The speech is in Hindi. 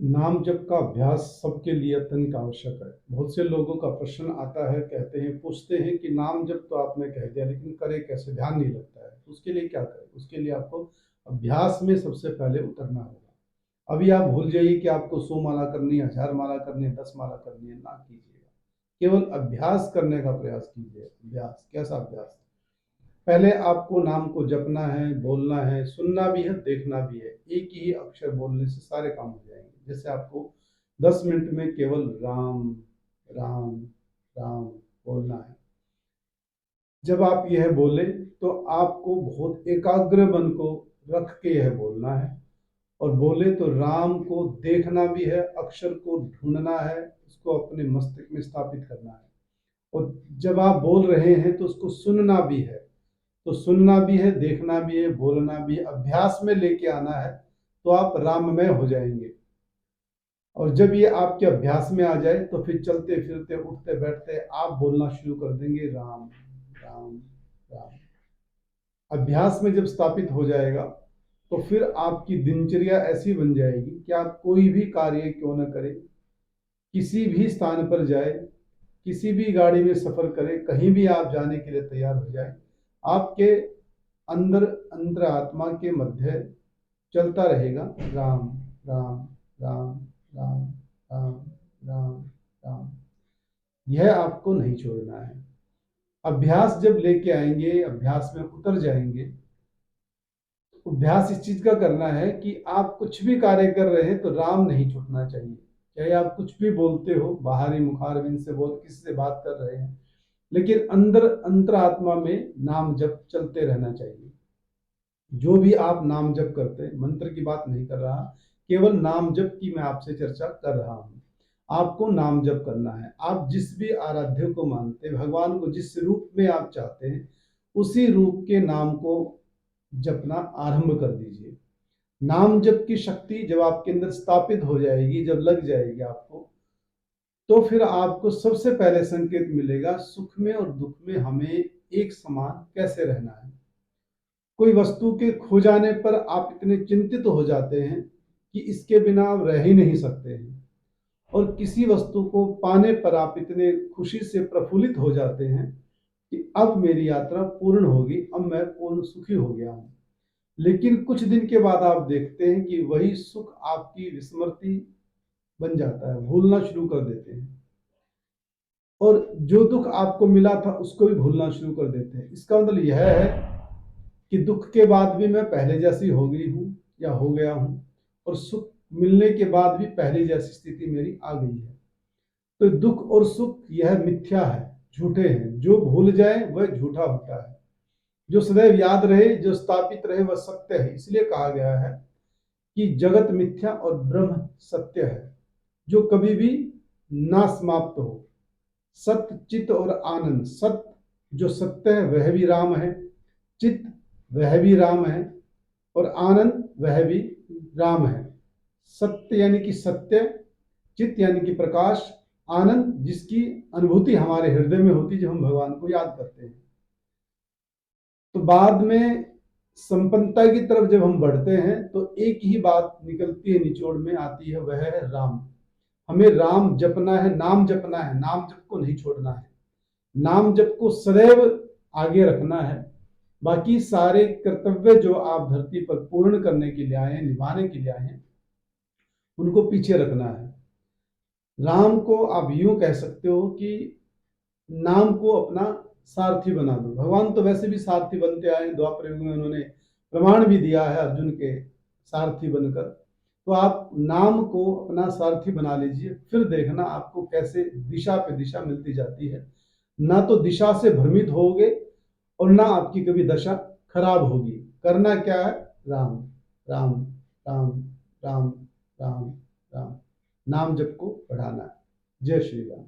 नाम जप का अभ्यास सबके लिए अत्यंत आवश्यक है। बहुत से लोगों का प्रश्न आता है, कहते हैं, पूछते हैं कि नाम जप तो आपने कह दिया, लेकिन करे कैसे, ध्यान नहीं लगता है, तो उसके लिए क्या करें? उसके लिए आपको अभ्यास में सबसे पहले उतरना होगा। अभी आप भूल जाइए कि आपको 100 माला करनी है, 1000 माला करनी है, 10 माला करनी है, ना कीजिएगा। केवल अभ्यास करने का प्रयास कीजिए। अभ्यास कैसा अभ्यास? पहले आपको नाम को जपना है, बोलना है, सुनना भी है, देखना भी है। एक ही अक्षर बोलने से सारे काम हो जाएंगे। जैसे आपको 10 मिनट में केवल राम राम राम बोलना है। जब आप यह बोले तो आपको बहुत एकाग्र मन को रख के यह बोलना है। और बोले तो राम को देखना भी है, अक्षर को ढूंढना है, उसको अपने मस्तिष्क में स्थापित करना है। और जब आप बोल रहे हैं तो उसको सुनना भी है। तो सुनना भी है, देखना भी है, बोलना भी है, अभ्यास में लेके आना है, तो आप राममय हो जाएंगे। और जब ये आपके अभ्यास में आ जाए तो फिर चलते फिरते उठते बैठते आप बोलना शुरू कर देंगे, राम राम राम। अभ्यास में जब स्थापित हो जाएगा तो फिर आपकी दिनचर्या ऐसी बन जाएगी कि आप कोई भी कार्य क्यों न करें, किसी भी स्थान पर जाए, किसी भी गाड़ी में सफर करें, कहीं भी आप जाने के लिए तैयार हो जाए, आपके अंदर अंतर आत्मा के मध्य चलता रहेगा, राम राम राम राम राम राम राम। यह आपको नहीं छोड़ना है। अभ्यास जब लेके आएंगे, अभ्यास में उतर जाएंगे। अभ्यास इस चीज का करना है कि आप कुछ भी कार्य कर रहे हैं तो राम नहीं छूटना चाहिए। चाहे आप कुछ भी बोलते हो, बाहरी मुखारबिंद से बोल, किसी से बात कर रहे हैं, लेकिन अंदर अंतरात्मा में नाम जप चलते रहना चाहिए। जो भी आप नाम जप करते हैं, मंत्र की बात नहीं कर रहा, केवल नाम जप की मैं आपसे चर्चा कर रहा हूं। आपको नाम जप करना है। आप जिस भी आराध्य को मानते हैं, भगवान को जिस रूप में आप चाहते हैं, उसी रूप के नाम को जपना आरंभ कर दीजिए। नाम जप की शक्ति जब आपके अंदर स्थापित हो जाएगी, जब लग जाएगी आपको, तो फिर आपको सबसे पहले संकेत मिलेगा, सुख में और दुख में हमें एक समान कैसे रहना है। कोई वस्तु के खो जाने पर आप इतने चिंतित हो जाते हैं कि इसके बिना आप रह ही नहीं सकते हैं, और किसी वस्तु को पाने पर आप इतने खुशी से प्रफुल्लित हो जाते हैं कि अब मेरी यात्रा पूर्ण होगी, अब मैं पूर्ण सुखी हो गया हूं। लेकिन कुछ दिन के बाद आप देखते हैं कि वही सुख आपकी विस्मृति बन जाता है, भूलना शुरू कर देते हैं, और जो दुख आपको मिला था उसको भी भूलना शुरू कर देते हैं। इसका मतलब यह है कि दुख के बाद भी मैं पहले जैसी हो गई हूँ या हो गया हूँ, और सुख मिलने के बाद भी पहले जैसी स्थिति मेरी आ गई है। तो दुख और सुख यह मिथ्या है, झूठे हैं। जो भूल जाए वह झूठा होता है, जो सदैव याद रहे, जो स्थापित रहे, वह सत्य है। इसलिए कहा गया है कि जगत मिथ्या और ब्रह्म सत्य है, जो कभी भी ना समाप्त हो। सत्य, चित्त और आनंद। सत्य जो सत्य है वह भी राम है, चित्त वह भी राम है, और आनंद वह भी राम है। सत्य यानी कि सत्य, चित्त यानी कि प्रकाश, आनंद जिसकी अनुभूति हमारे हृदय में होती जब हम भगवान को याद करते हैं। तो बाद में संपन्नता की तरफ जब हम बढ़ते हैं तो एक ही बात निकलती है, निचोड़ में आती है, वह है राम। हमें राम जपना है, नाम जपना है, नाम जप को नहीं छोड़ना है। नाम जप को सदैव आगे रखना है। बाकी सारे कर्तव्य जो आप धरती पर पूर्ण करने के लिए आए हैं, निभाने के लिए आए हैं, उनको पीछे रखना है। राम को आप यूं कह सकते हो कि नाम को अपना सारथी बना दो। भगवान तो वैसे भी सारथी बनते आए, द्वापर युग में उन्होंने प्रमाण भी दिया है अर्जुन के सारथी बनकर। तो आप नाम को अपना सारथी बना लीजिए, फिर देखना आपको कैसे दिशा पे दिशा मिलती जाती है। ना तो दिशा से भ्रमित होगे और ना आपकी कभी दशा खराब होगी। करना क्या है? राम राम राम राम राम राम। नाम जप को बढ़ाना है। जय श्री राम।